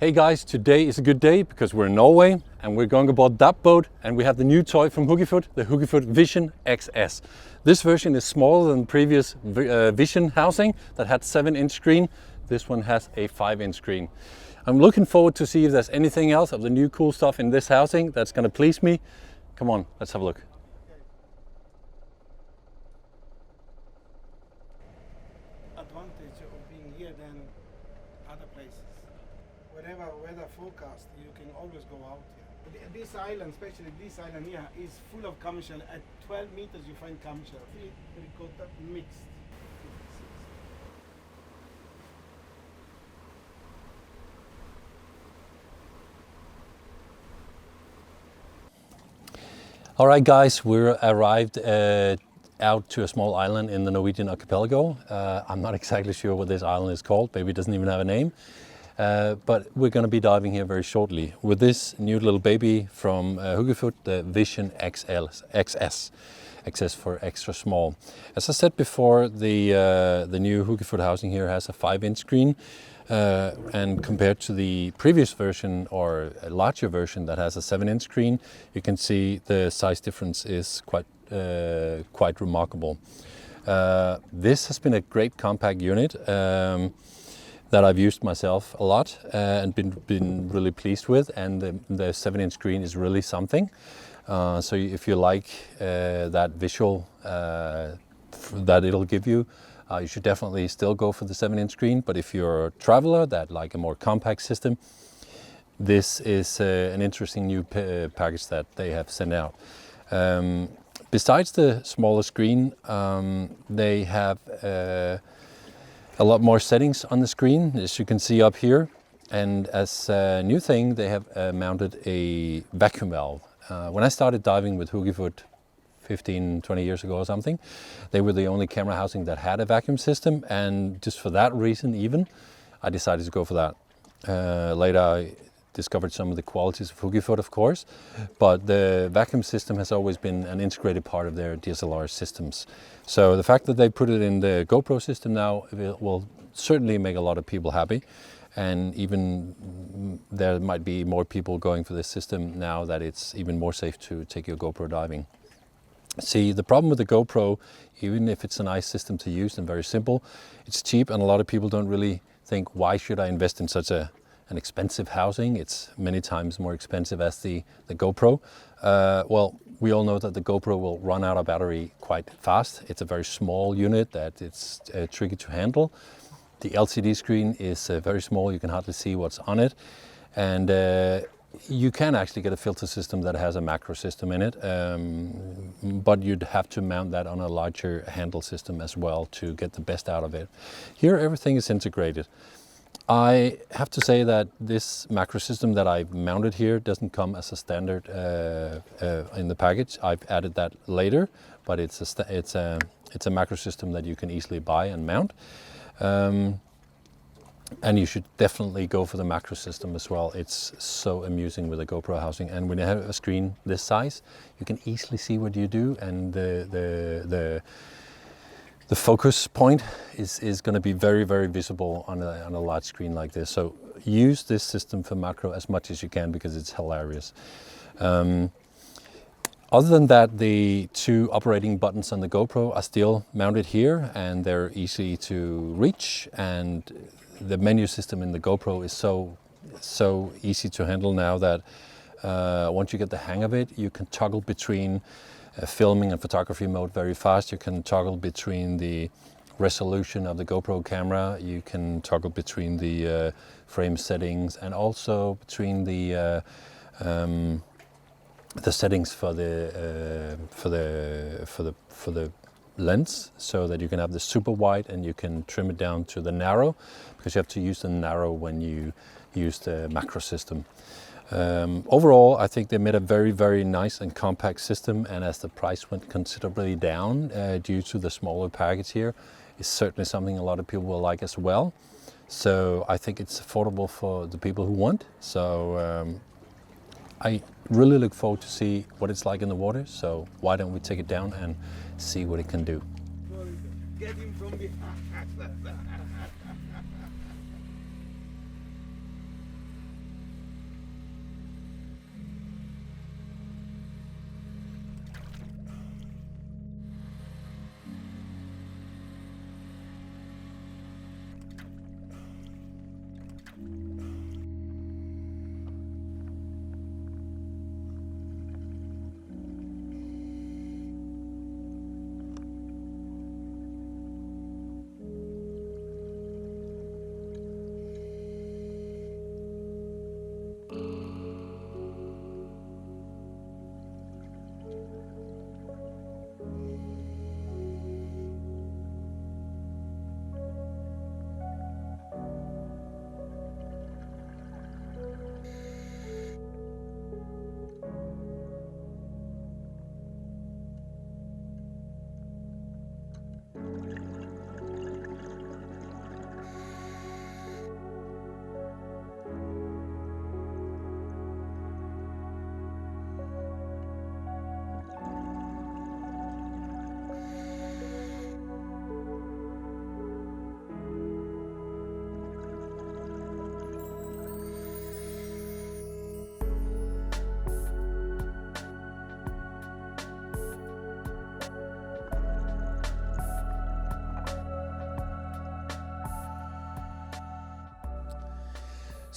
Hey guys, today is a good day because we're in Norway and we're going aboard that boat and we have the new toy from Hugyfot, the Hugyfot Vision Xs. This version is smaller than the previous Vision housing that had 7-inch screen. This one has a 5-inch screen. I'm looking forward to see if there's anything else of the new cool stuff in this housing that's going to please me. Come on, let's have a look. Advantage of being here than other places. Whatever weather forecast, you can always go out here. This island, especially this island here, is full of commercial. At 12 meters you find commercial. We call that mixed. All right guys, we're arrived out to a small island in the Norwegian archipelago. I'm not exactly sure what this island is called, maybe it doesn't even have a name. But we're going to be diving here very shortly with this new little baby from Hugyfot, the Vision XS. XS for extra small. As I said before, the new Hugyfot housing here has a 5-inch screen. And compared to the previous version or a larger version that has a 7-inch screen, you can see the size difference is quite remarkable. This has been a great compact unit that I've used myself a lot and been really pleased with, and the 7-inch screen is really something. So if you like that visual that it'll give you, you should definitely still go for the 7-inch screen. But if you're a traveler that like a more compact system, this is an interesting new package that they have sent out. Besides the smaller screen, they have a lot more settings on the screen, as you can see up here. And as a new thing, they have mounted a vacuum valve. When I started diving with Hugyfot 15-20 years ago or something, they were the only camera housing that had a vacuum system, and just for that reason even, I decided to go for that. Later I discovered some of the qualities of Hugyfot, of course, but the vacuum system has always been an integrated part of their DSLR systems. So the fact that they put it in the Gopro system now will certainly make a lot of people happy, and even there might be more people going for this system now that it's even more safe to take your Gopro diving. See, the problem with the Gopro, even if it's a nice system to use and very simple, it's cheap, and a lot of people don't really think, why should I invest in such an expensive housing? It's many times more expensive as the GoPro. Well, we all know that the GoPro will run out of battery quite fast. It's a very small unit that it's tricky to handle. The LCD screen is very small, you can hardly see what's on it. And you can actually get a filter system that has a macro system in it, but you'd have to mount that on a larger handle system as well to get the best out of it. Here everything is integrated. I have to say that this macro system that I've mounted here doesn't come as a standard in the package. I've added that later, but it's a macro system that you can easily buy and mount. And you should definitely go for the macro system as well. It's so amusing with a GoPro housing, and when you have a screen this size, you can easily see what you do, and the focus point is going to be very, very visible on a large screen like this. So use this system for macro as much as you can because it's hilarious. Other than that, the 2 operating buttons on the GoPro are still mounted here, and they're easy to reach, and the menu system in the GoPro is so easy to handle now that once you get the hang of it, you can toggle between filming and photography mode very fast. You can toggle between the resolution of the GoPro camera. You can toggle between the frame settings, and also between the settings for the lens, so that you can have the super wide and you can trim it down to the narrow, because you have to use the narrow when you use the macro system. Overall, I think they made a very, very nice and compact system, and as the price went considerably down due to the smaller package here, it's certainly something a lot of people will like as well. So I think it's affordable for the people who want. So I really look forward to see what it's like in the water. So why don't we take it down and see what it can do. Get him from behind.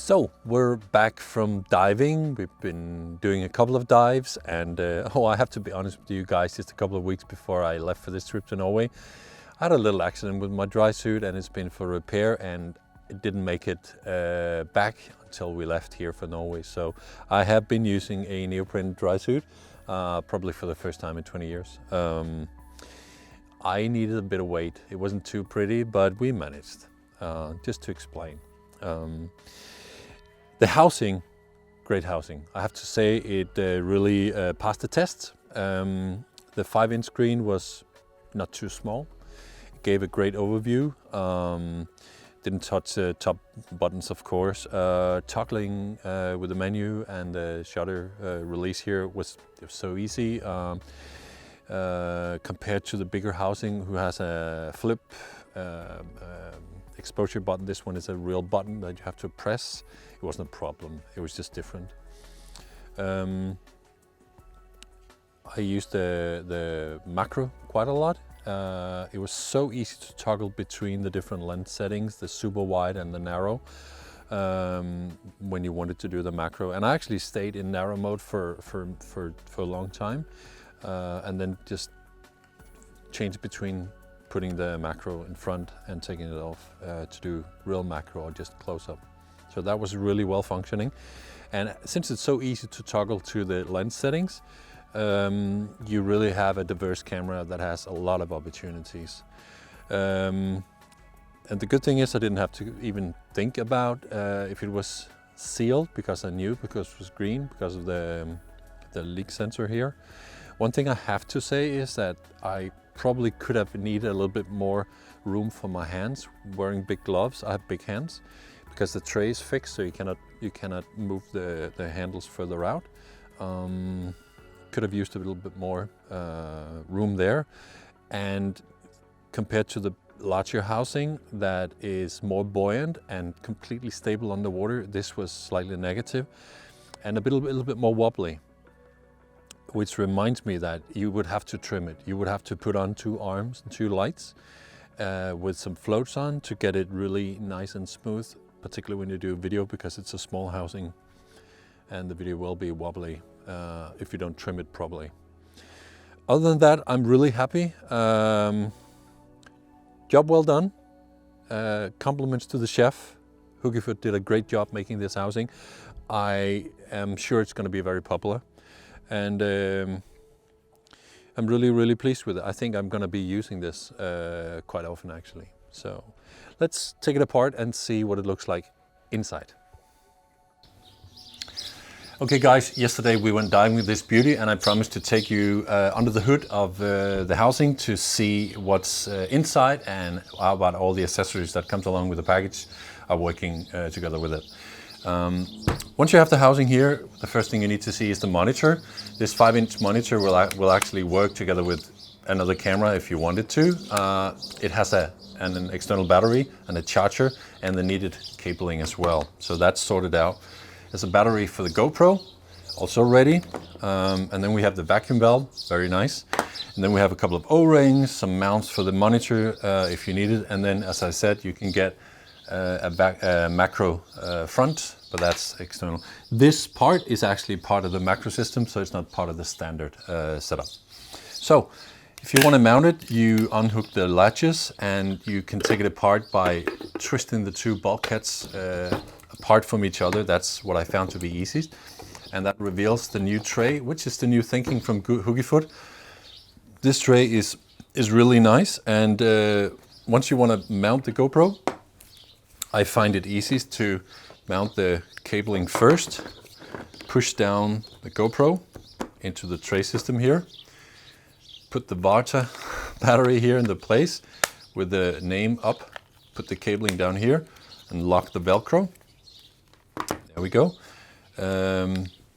So we're back from diving. We've been doing a couple of dives, and I have to be honest with you guys, just a couple of weeks before I left for this trip to Norway, I had a little accident with my dry suit, and it's been for repair, and it didn't make it back until we left here for Norway. So I have been using a neoprene dry suit, probably for the first time in 20 years. I needed a bit of weight. It wasn't too pretty, but we managed. Just to explain. The housing, great housing. I have to say it really passed the test. The 5-inch screen was not too small. It gave a great overview. Didn't touch the top buttons, of course. Toggling with the menu and the shutter release here was so easy. Compared to the bigger housing, who has a flip exposure button, this one is a real button that you have to press. It wasn't a problem, it was just different. I used the macro quite a lot. It was so easy to toggle between the different lens settings, the super wide and the narrow, when you wanted to do the macro. And I actually stayed in narrow mode for a long time, and then just changed between putting the macro in front and taking it off to do real macro or just close up. So that was really well functioning. And since it's so easy to toggle to the lens settings, you really have a diverse camera that has a lot of opportunities. And the good thing is I didn't have to even think about if it was sealed, because I knew, because it was green, because of the leak sensor here. One thing I have to say is that I probably could have needed a little bit more room for my hands. Wearing big gloves, I have big hands, because the tray is fixed, so you cannot move the handles further out. Could have used a little bit more room there. And compared to the larger housing that is more buoyant and completely stable underwater, this was slightly negative and a little bit more wobbly. Which reminds me that you would have to trim it. You would have to put on 2 arms and 2 lights with some floats on to get it really nice and smooth, particularly when you do video, because it's a small housing and the video will be wobbly if you don't trim it properly. Other than that, I'm really happy. Job well done. Compliments to the chef. Hugyfot did a great job making this housing. I am sure it's going to be very popular. And I'm really pleased with it. I think I'm going to be using this quite often, actually. So let's take it apart and see what it looks like inside. Okay guys, yesterday we went diving with this beauty, and I promised to take you under the hood of the housing to see what's inside and how about all the accessories that comes along with the package are working together with it. Once you have the housing here, the first thing you need to see is the monitor. This 5-inch monitor will actually work together with another camera if you wanted to. It has an external battery and a charger and the needed cabling as well. So that's sorted out. There's a battery for the GoPro, also ready. And then we have the vacuum valve, very nice. And then we have a couple of O-rings, some mounts for the monitor if you need it. And then, as I said, you can get a macro front, but that's external. This part is actually part of the macro system, so it's not part of the standard setup. So if you want to mount it, you unhook the latches and you can take it apart by twisting the 2 bulkheads apart from each other. That's what I found to be easiest. And that reveals the new tray, which is the new thinking from Hugyfot. This tray is really nice, and once you want to mount the GoPro, I find it easiest to mount the cabling first, push down the GoPro into the tray system here, put the Varta battery here into place with the name up, put the cabling down here and lock the Velcro. There we go.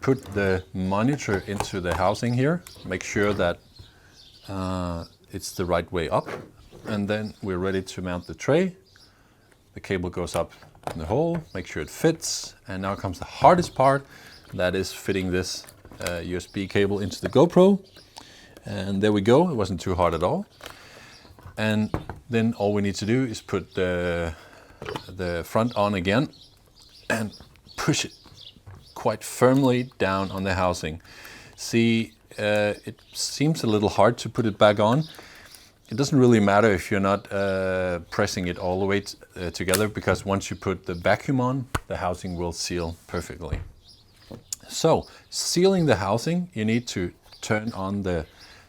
Put the monitor into the housing here, make sure that it's the right way up, and then we're ready to mount the tray. The cable goes up in the hole, make sure it fits, and now comes the hardest part, that is fitting this USB cable into the GoPro. And there we go, it wasn't too hard at all. And then all we need to do is put the front on again and push it quite firmly down on the housing. See, it seems a little hard to put it back on. It doesn't really matter if you're not pressing it all the way together, because once you put the vacuum on, the housing will seal perfectly. So, sealing the housing, you need to turn on the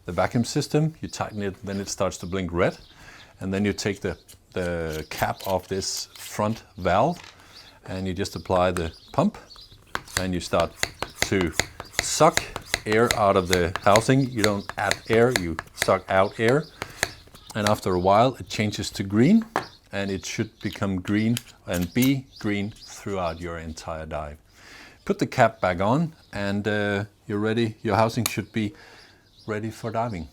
vacuum system. You tighten it, then it starts to blink red. And then you take the cap off this front valve and you just apply the pump and you start to suck air out of the housing. You don't add air, you suck out air. And after a while it changes to green, and it should become green and be green throughout your entire dive. Put the cap back on and you're ready. Your housing should be ready for diving.